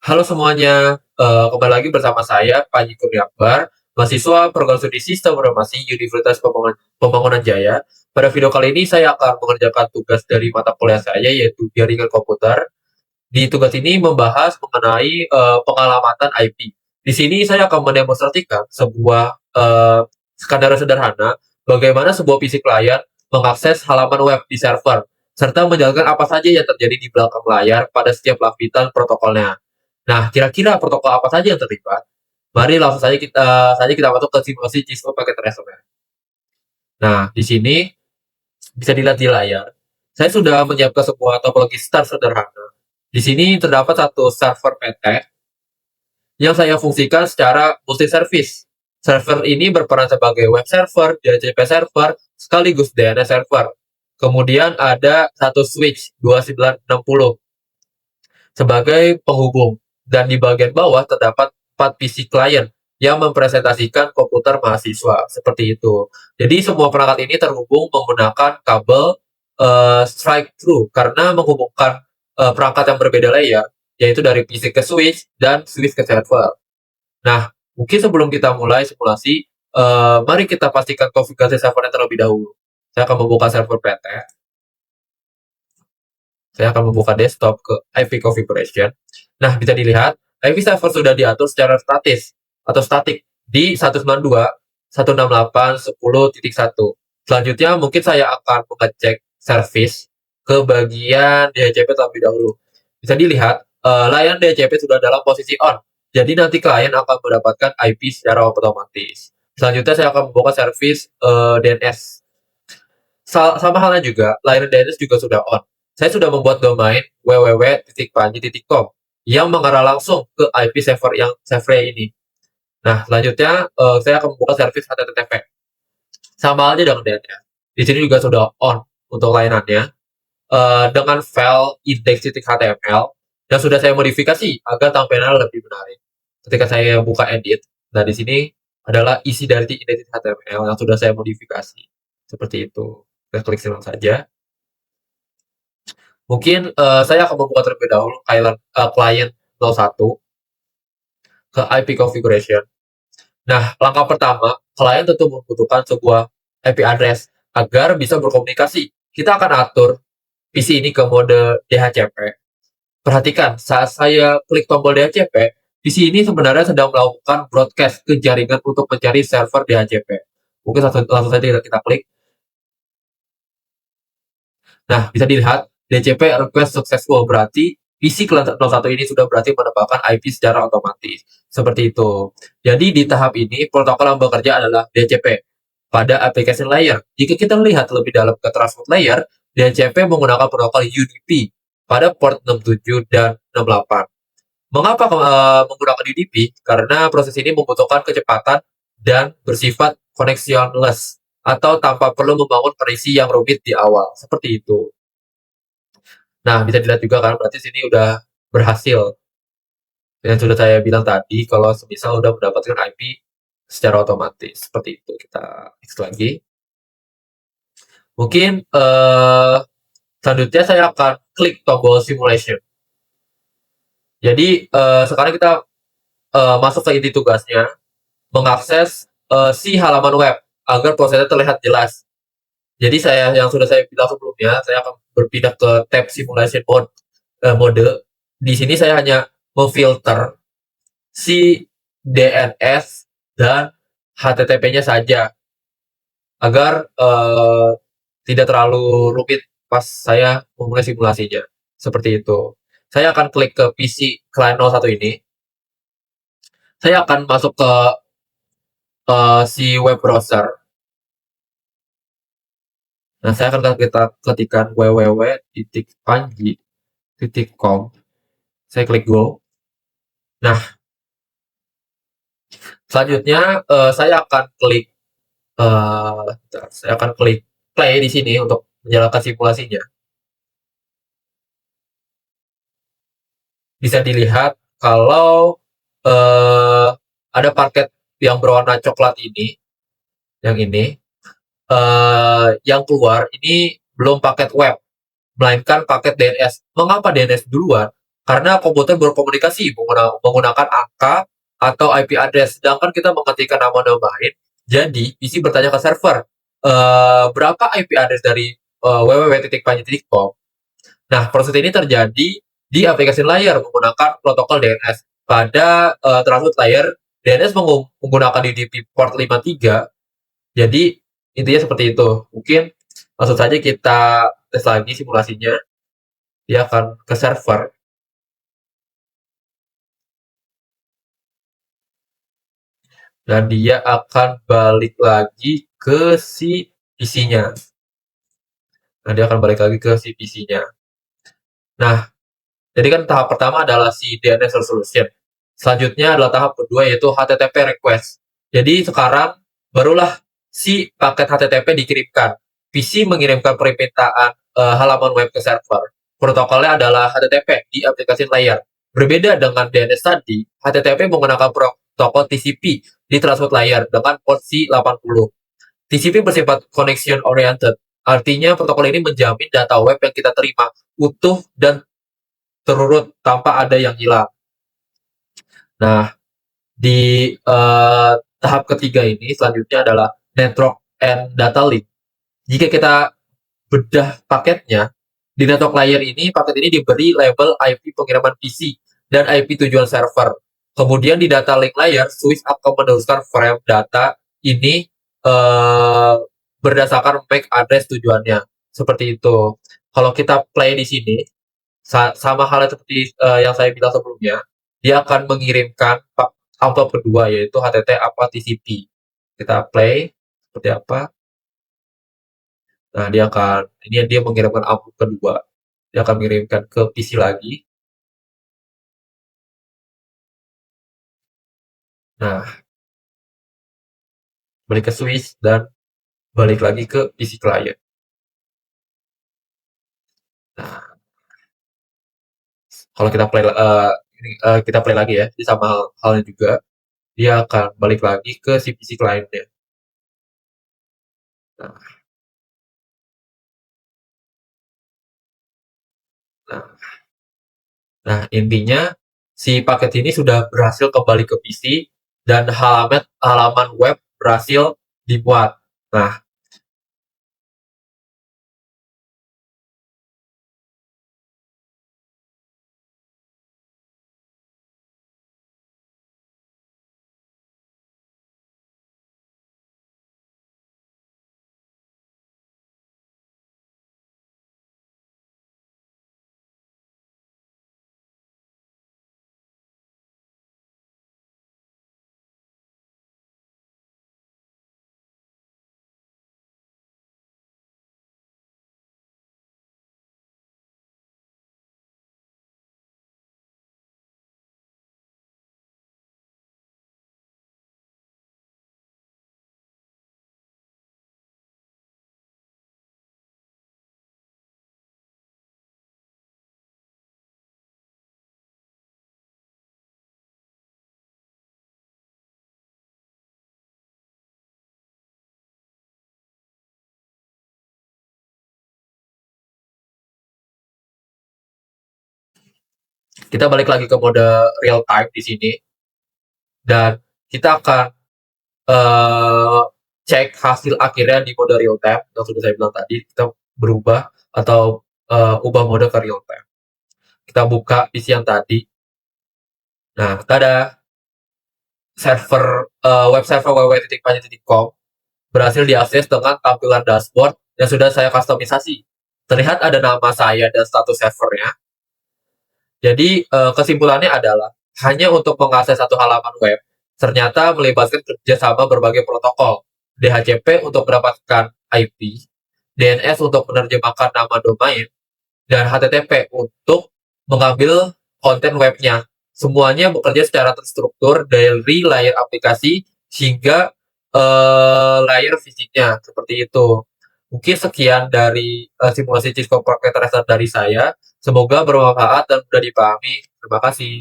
Halo semuanya, kembali lagi bersama saya Panji Kurniawan, mahasiswa program studi Sistem Informasi Universitas Pembangunan Jaya. Pada video kali ini saya akan mengerjakan tugas dari mata kuliah saya yaitu Jaringan Komputer. Di tugas ini membahas mengenai pengalamatan IP. Di sini saya akan mendemonstrasikan sebuah skenario sederhana bagaimana sebuah PC klien mengakses halaman web di server serta menjalankan apa saja yang terjadi di belakang layar pada setiap lapisan protokolnya. Nah, kira-kira protokol apa saja yang terlibat? Mari langsung saja kita masuk ke simulasi Cisco paket ransomware. Nah, di sini bisa dilihat di layar. Saya sudah menyiapkan sebuah topologi start sederhana. Di sini terdapat satu server PT yang saya fungsikan secara multi-service. Server ini berperan sebagai web server, DHCP server, sekaligus DNS server. Kemudian ada satu switch 2960 sebagai penghubung, dan di bagian bawah terdapat 4 PC client yang mempresentasikan komputer mahasiswa, seperti itu. Jadi semua perangkat ini terhubung menggunakan kabel strike through karena menghubungkan perangkat yang berbeda layer, yaitu dari PC ke switch dan switch ke server. Nah, mungkin sebelum kita mulai simulasi, mari kita pastikan konfigurasi servernya terlebih dahulu. Saya akan membuka server PT. Saya akan membuka desktop ke IV configuration. Nah, bisa dilihat, IV server sudah diatur secara statis atau statik di 192.168.10.1. Selanjutnya, mungkin saya akan mengecek service ke bagian DHCP terlebih dahulu. Bisa dilihat, layar DHCP sudah dalam posisi on. Jadi nanti klien akan mendapatkan IP secara otomatis. Selanjutnya saya akan membuka service DNS. Sama halnya juga, layanan DNS juga sudah on. Saya sudah membuat domain www.panji.com yang mengarah langsung ke IP server ini. Nah, selanjutnya saya akan membuka service HTTP. Sama halnya dengan DNS. Di sini juga sudah on untuk layanannya dengan file index.html yang sudah saya modifikasi agar tampilannya lebih menarik. Ketika saya buka edit, nah di sini adalah isi dari index.html yang sudah saya modifikasi. Seperti itu. Kita klik silang saja. Mungkin saya akan membuka terlebih dahulu client 01 ke IP configuration. Nah, langkah pertama, klien tentu membutuhkan sebuah IP address agar bisa berkomunikasi. Kita akan atur PC ini ke mode DHCP. Perhatikan, saat saya klik tombol DHCP, PC ini sebenarnya sedang melakukan broadcast ke jaringan untuk mencari server DHCP. Mungkin langsung saja kita klik. Nah, bisa dilihat DCP request successful, berarti PC klien 01 ini sudah berarti menambahkan IP secara otomatis. Seperti itu. Jadi di tahap ini protokol yang bekerja adalah DCP pada application layer. Jika kita melihat lebih dalam ke transport layer, DCP menggunakan protokol UDP pada port 67 dan 68. Mengapa menggunakan UDP? Karena proses ini membutuhkan kecepatan dan bersifat connectionless atau tanpa perlu membangun koneksi yang rumit di awal. Seperti itu. Nah, bisa dilihat juga kan berarti sini udah berhasil. Yang sudah saya bilang tadi kalau semisal udah mendapatkan IP secara otomatis. Seperti itu. Kita next lagi. Mungkin selanjutnya saya akan klik tombol simulation. Jadi sekarang kita masuk ke inti tugasnya, mengakses si halaman web agar prosesnya terlihat jelas. Jadi yang sudah saya bilang sebelumnya, saya akan berpindah ke tab simulation mode. Di sini saya hanya memfilter si DNS dan HTTP-nya saja agar tidak terlalu rumit pas saya memulai simulasinya. Seperti itu. Saya akan klik ke PC client 01 ini. Saya akan masuk ke si web browser. Nah, saya akan ketikkan www.panji.com. Saya klik go. Nah, selanjutnya saya akan klik play di sini untuk menjalankan simulasinya. Bisa dilihat kalau ada paket yang berwarna coklat ini, yang keluar ini belum paket web, melainkan paket DNS. Mengapa DNS duluan? Karena komputer berkomunikasi menggunakan angka atau IP address, sedangkan kita mengetikkan nama domain, jadi PC bertanya ke server, berapa IP address dari www.panji.com. Nah, proses ini terjadi di aplikasi layar menggunakan protokol DNS. Pada transit layer, DNS menggunakan UDP port 53, jadi intinya seperti itu. Mungkin langsung saja kita tes lagi simulasinya. Dia akan ke server dan dia akan balik lagi ke si PC-nya. Nah, dia akan balik lagi ke si PC-nya. Nah, jadi kan tahap pertama adalah si DNS resolution. Selanjutnya adalah tahap kedua yaitu HTTP request. Jadi sekarang barulah si paket HTTP dikirimkan. PC mengirimkan permintaan halaman web ke server. Protokolnya adalah HTTP di aplikasi layar. Berbeda dengan DNS tadi, HTTP menggunakan protokol TCP di transport layar dengan port C80. TCP bersifat connection oriented. Artinya protokol ini menjamin data web yang kita terima utuh dan terurut tanpa ada yang hilang. Nah, di tahap ketiga ini selanjutnya adalah network and data link. Jika kita bedah paketnya, di network layer ini, paket ini diberi label IP pengiriman PC dan IP tujuan server. Kemudian di data link layer, switch akan meneruskan frame data ini berdasarkan MAC address tujuannya. Seperti itu. Kalau kita play di sini, sama halnya seperti yang saya bilang sebelumnya, dia akan mengirimkan amplop kedua yaitu HTT apa TCP. Kita play seperti apa. Nah, dia mengirimkan amplop kedua. Dia akan mengirimkan ke PC lagi. Nah, balik ke switch dan balik lagi ke PC client. Nah, kalau kita play lagi ya, ini sama halnya juga. Dia akan balik lagi ke si PC client-nya. Nah, nah, nah, intinya si paket ini sudah berhasil kembali ke PC dan halaman web berhasil dibuat. Nah, kita balik lagi ke mode real time di sini dan kita akan cek hasil akhirnya di mode real time yang sudah saya bilang tadi. Kita berubah atau ubah mode ke real time. Kita buka PC yang tadi. Nah, tada, web server www.panji.com berhasil diakses dengan tampilan dashboard yang sudah saya kustomisasi. Terlihat ada nama saya dan status servernya. Jadi kesimpulannya adalah hanya untuk mengakses satu halaman web ternyata melibatkan kerjasama berbagai protokol. DHCP untuk mendapatkan IP, DNS untuk menerjemahkan nama domain, dan HTTP untuk mengambil konten webnya. Semuanya bekerja secara terstruktur dari layer aplikasi hingga layer fisiknya seperti itu. Mungkin sekian dari simulasi Cisco Pocket Tracer dari saya. Semoga bermanfaat dan mudah dipahami. Terima kasih.